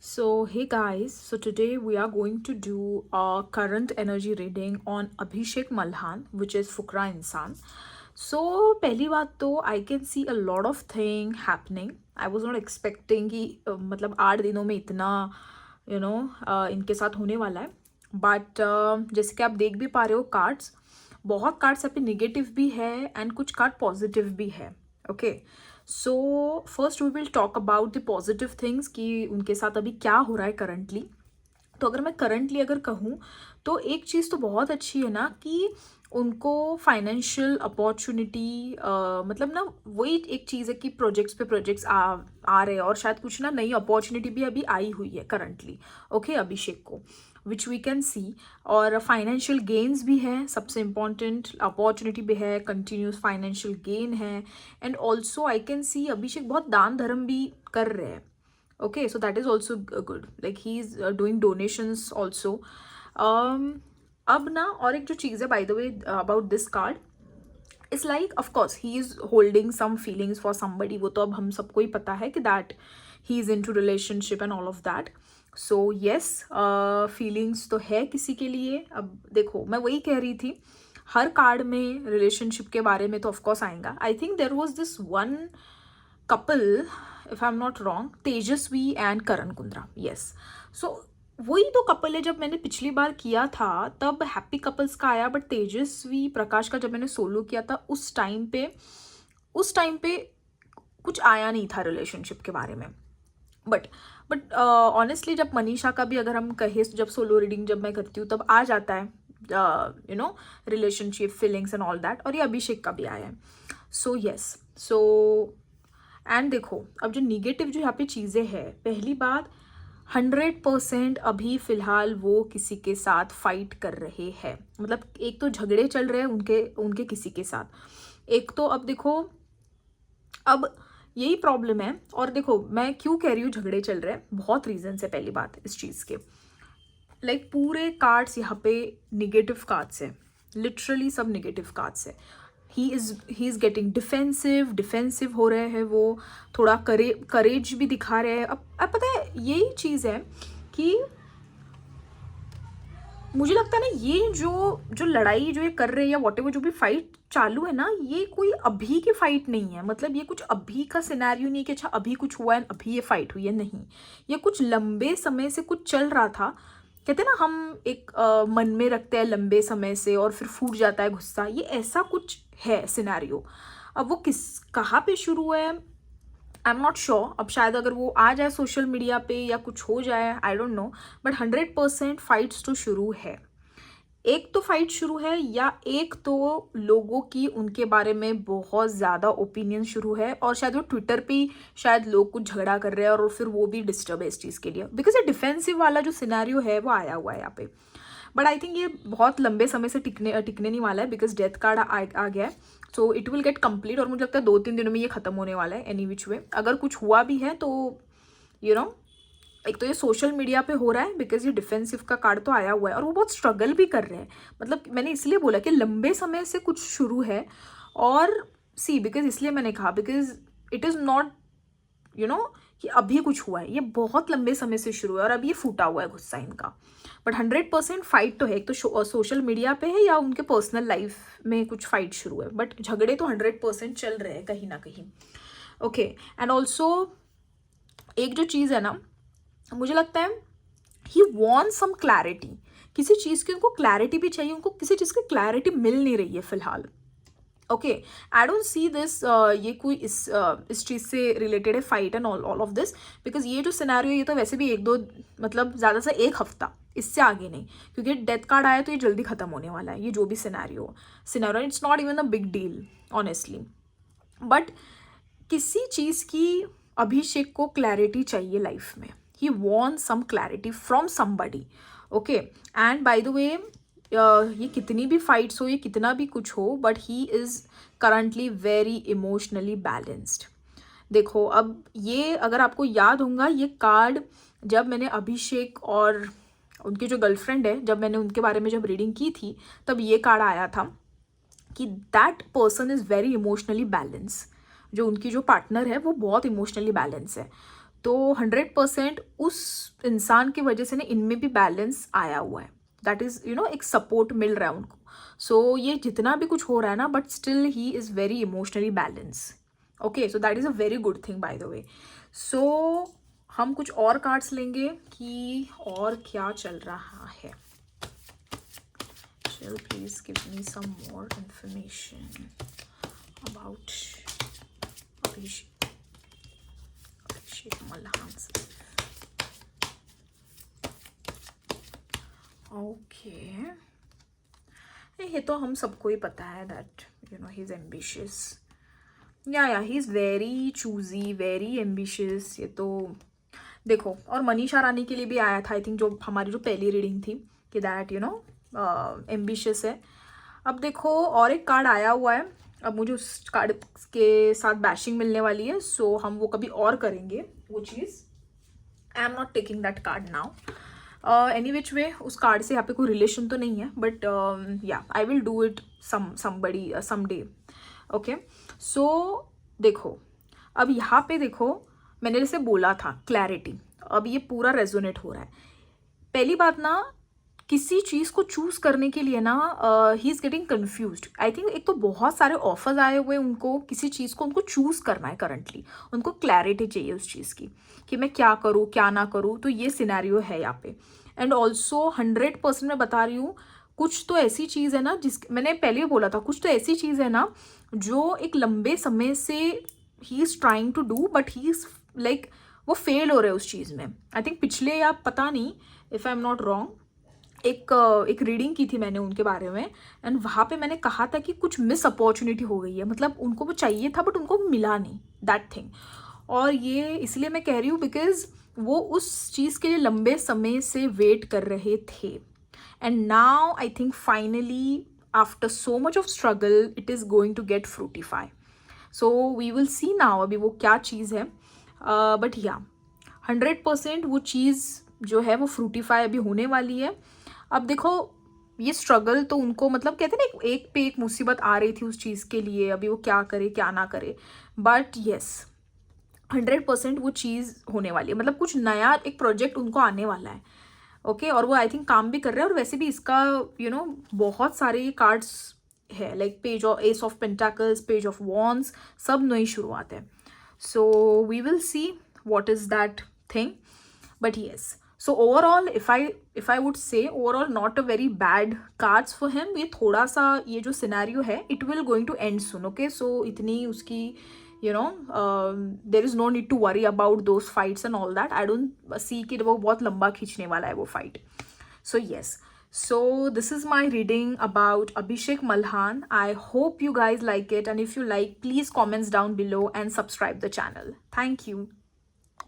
So, hey guys, so today we are going to do a current energy reading on Abhishek Malhan, which is Fukra Insan. So, पहली बात तो I can see a lot of thing happening. I was not expecting कि मतलब 8 दिनों में इतना इनके साथ होने वाला है. बट जैसे कि आप देख भी पा रहे हो कार्ड्स, बहुत कार्ड्स यहाँ पे निगेटिव भी है एंड कुछ कार्ड पॉजिटिव भी है. Okay, so first we will talk about the positive things कि उनके साथ अभी क्या हो रहा है करंटली. तो अगर मैं करंटली अगर कहूँ तो एक चीज़ तो बहुत अच्छी है ना कि उनको फाइनेंशियल अपॉर्चुनिटी मतलब ना वही एक चीज़ है कि प्रोजेक्ट्स पे प्रोजेक्ट्स आ रहे हैं और शायद कुछ ना नई अपॉर्चुनिटी भी अभी आई हुई है करंटली. ओके, अभिषेक को विच वी कैन सी. और फाइनेंशियल गेन्स भी है, सबसे इम्पॉर्टेंट अपॉर्चुनिटी भी है, कंटिन्यूस फाइनेंशियल गेन है. And also I can see Abhishek बहुत दान धर्म भी कर रहे हैं. Okay, so that is also good. Like he's doing donations also. अब ना और एक जो चीज़ है by the way about this card is like of course he is holding some feelings for somebody. वो तो अब हम सबको ही पता है कि that he is into relationship and all of that. So yes, feelings तो है किसी के लिए. अब देखो मैं वही कह रही थी, हर कार्ड में रिलेशनशिप के बारे में तो ऑफ कोर्स आएगा. I think there was this one couple, if I'm not wrong, Tejasswi and Karan Kundrra. Yes, so वही तो कपल है. जब मैंने पिछली बार किया था तब हैप्पी कपल्स का आया, बट तेजस्वी प्रकाश का जब मैंने सोलो किया था उस टाइम पे कुछ आया नहीं था रिलेशनशिप के बारे में. बट ऑनेस्टली जब मनीषा का भी अगर हम कहें, जब सोलो रीडिंग जब मैं करती हूँ तब आ जाता है relationship feelings and all that, और ये अभिषेक का भी आया है. सो यस, सो एंड देखो अब जो निगेटिव जो यहाँ पे चीज़ें हैं, पहली बात 100% अभी फ़िलहाल वो किसी के साथ फाइट कर रहे हैं. मतलब एक तो झगड़े चल रहे हैं उनके किसी के साथ. एक तो अब देखो, अब यही प्रॉब्लम है. और देखो मैं क्यों कह रही हूँ झगड़े चल रहे हैं, बहुत रीजंस है. पहली बात इस चीज़ के, लाइक पूरे कार्ड्स यहाँ पे निगेटिव कार्ड्स है, लिटरली सब निगेटिव कार्ड्स है. ही इज़ गेटिंग डिफेंसिव हो रहे हैं, वो थोड़ा करेज भी दिखा रहे हैं. अब पता है यही चीज़ है कि मुझे लगता है ना ये जो लड़ाई जो ये कर रहे हैं या वॉटेवर जो भी फाइट चालू है ना, ये कोई अभी की फाइट नहीं है. मतलब ये कुछ अभी का सिनेरियो नहीं कि अच्छा अभी कुछ हुआ है अभी ये फाइट हुई है, नहीं. ये कुछ लंबे समय से कुछ चल रहा था. कहते हैं ना हम एक मन में रखते हैं लंबे समय से और फिर फूट जाता है गुस्सा, ये ऐसा कुछ है सिनेरियो. अब वो कहाँ पे शुरू है आई एम नॉट श्योर. अब शायद अगर वो आ जाए सोशल मीडिया पे या कुछ हो जाए, I don't know, but 100% fights तो शुरू है. एक तो फाइट शुरू है, या एक तो लोगों की उनके बारे में बहुत ज़्यादा ओपिनियन शुरू है, और शायद वो ट्विटर पे शायद लोग कुछ झगड़ा कर रहे हैं और फिर वो भी डिस्टर्ब है इस चीज़ के लिए, बिकॉज ये डिफेंसिव वाला जो सिनेरियो है वो आया हुआ है यहाँ पे. बट आई थिंक ये बहुत लंबे समय से टिकने नहीं वाला है, बिकॉज डेथ कार्ड आ गया है. So it will get complete, और मुझे लगता है 2-3 दिनों में ये खत्म होने वाला है एनी विच वे. अगर कुछ हुआ भी है तो एक तो ये सोशल मीडिया पे हो रहा है, बिकॉज ये डिफेंसिव का कार्ड तो आया हुआ है, और वो बहुत स्ट्रगल भी कर रहे हैं. मतलब मैंने इसलिए बोला कि लंबे समय से कुछ शुरू है. और सी बिकॉज इसलिए मैंने कहा बिकॉज इट इज़ नॉट कि अभी कुछ हुआ है, ये बहुत लंबे समय से शुरू है और अभी ये फूटा हुआ है गुस्सा इनका. बट 100% फाइट तो है. एक तो सोशल मीडिया पे है या उनके पर्सनल लाइफ में कुछ फाइट शुरू है, बट झगड़े तो 100% चल रहे हैं कहीं ना कहीं. ओके, एंड ऑल्सो एक जो चीज़ है ना, मुझे लगता है ही वॉन्ट सम क्लैरिटी. किसी चीज़ की उनको क्लैरिटी भी चाहिए, उनको किसी चीज़ की क्लैरिटी मिल नहीं रही है फिलहाल. Okay, I don't see this ये कोई इस चीज़ से रिलेटेड है fight and all of this, because ये जो सिनेरियो ये तो वैसे भी 1-2 मतलब ज़्यादा से 1 हफ्ता, इससे आगे नहीं, क्योंकि डेथ कार्ड आया तो ये जल्दी खत्म होने वाला है. ये जो भी scenario it's not even a big deal honestly. But किसी चीज़ की अभिषेक को क्लैरिटी चाहिए लाइफ में. He wants some clarity from somebody. Okay, and by the way ये कितनी भी फाइट्स हो, ये कितना भी कुछ हो, but he is currently very emotionally balanced. देखो अब ये अगर आपको याद होगा, ये कार्ड जब मैंने अभिषेक और उनकी जो गर्लफ्रेंड है, जब मैंने उनके बारे में जब रीडिंग की थी तब ये कार्ड आया था कि that person is very emotionally balance. जो उनकी जो पार्टनर है वो बहुत इमोशनली बैलेंस है. तो 100% उस इंसान की वजह से ना इनमें भी बैलेंस आया हुआ है, दैट इज़ एक सपोर्ट मिल रहा है उनको. सो ये जितना भी कुछ हो रहा है ना, but still he is very emotionally balance. Okay, so that is a very good thing by the way. So हम कुछ और कार्ड्स लेंगे कि और क्या चल रहा है. चल please give me some more information about Abhishek Malhan. Okay, ये तो हम सबको ही पता है दैट ही इज एम्बिशियस. या he is very choosy, very ambitious. ये तो देखो, और मनीषा रानी के लिए भी आया था आई थिंक, जो हमारी जो पहली रीडिंग थी, कि दैट एम्बिशियस है. अब देखो और एक कार्ड आया हुआ है. अब मुझे उस कार्ड के साथ बैशिंग मिलने वाली है, सो हम वो कभी और करेंगे वो चीज़. I am not taking that card now. Any which way, उस कार्ड से यहाँ पे कोई रिलेशन तो नहीं है, but yeah I will do it somebody someday. Okay, so देखो, अब यहाँ पे देखो, मैंने जैसे बोला था क्लैरिटी, अब ये पूरा रेजोनेट हो रहा है. पहली बात ना, किसी चीज़ को चूज़ करने के लिए ना he is getting confused. I think एक तो बहुत सारे ऑफर्स आए हुए, उनको किसी चीज़ को उनको चूज़ करना है करंटली. उनको क्लैरिटी चाहिए उस चीज़ की कि मैं क्या करूँ क्या ना करूँ. तो ये सिनेरियो है यहाँ पे. एंड ऑल्सो 100% मैं बता रही हूँ, कुछ तो ऐसी चीज़ है ना, मैंने पहले भी बोला था, कुछ तो ऐसी चीज़ है ना जो एक लंबे समय से he is trying to do, but he is like वो फेल हो रहे हैं उस चीज़ में. आई थिंक पिछले, या पता नहीं, if I am not wrong, एक रीडिंग की थी मैंने उनके बारे में. एंड वहाँ पे मैंने कहा था कि कुछ मिस अपॉर्चुनिटी हो गई है, मतलब उनको वो चाहिए था बट उनको मिला नहीं, दैट थिंग. और ये इसलिए मैं कह रही हूँ बिकॉज वो उस चीज़ के लिए लंबे समय से वेट कर रहे थे. And now I think finally after so much of struggle it is going to get fruitify. So we will see now अभी वो क्या चीज़ है. बट या 100% वो चीज़ जो है वो फ्रूटिफाई अभी होने वाली है. अब देखो, ये स्ट्रगल तो उनको, मतलब कहते हैं ना, एक पे एक मुसीबत आ रही थी उस चीज़ के लिए, अभी वो क्या करे क्या ना करे. बट येस, 100% वो चीज़ होने वाली है, मतलब कुछ नया एक प्रोजेक्ट उनको आने वाला है. ओके, और वो आई थिंक काम भी कर रहे हैं. और वैसे भी इसका बहुत सारे कार्ड्स है, like page of ace of pentacles, page of wands, सब नई शुरुआत है. So we will see what is that thing. But yes, so overall if I would say overall not a very bad cards for him. ये थोड़ा सा ये जो scenario है it will going to end soon. Okay, so इतनी उसकी there is no need to worry about those fights and all that. I don't see कि वो बहुत लंबा खींचने वाला है वो fight. So yes, so this is my reading about Abhishek Malhan. I hope you guys like it, and if you like, please comments down below and subscribe the channel. Thank you.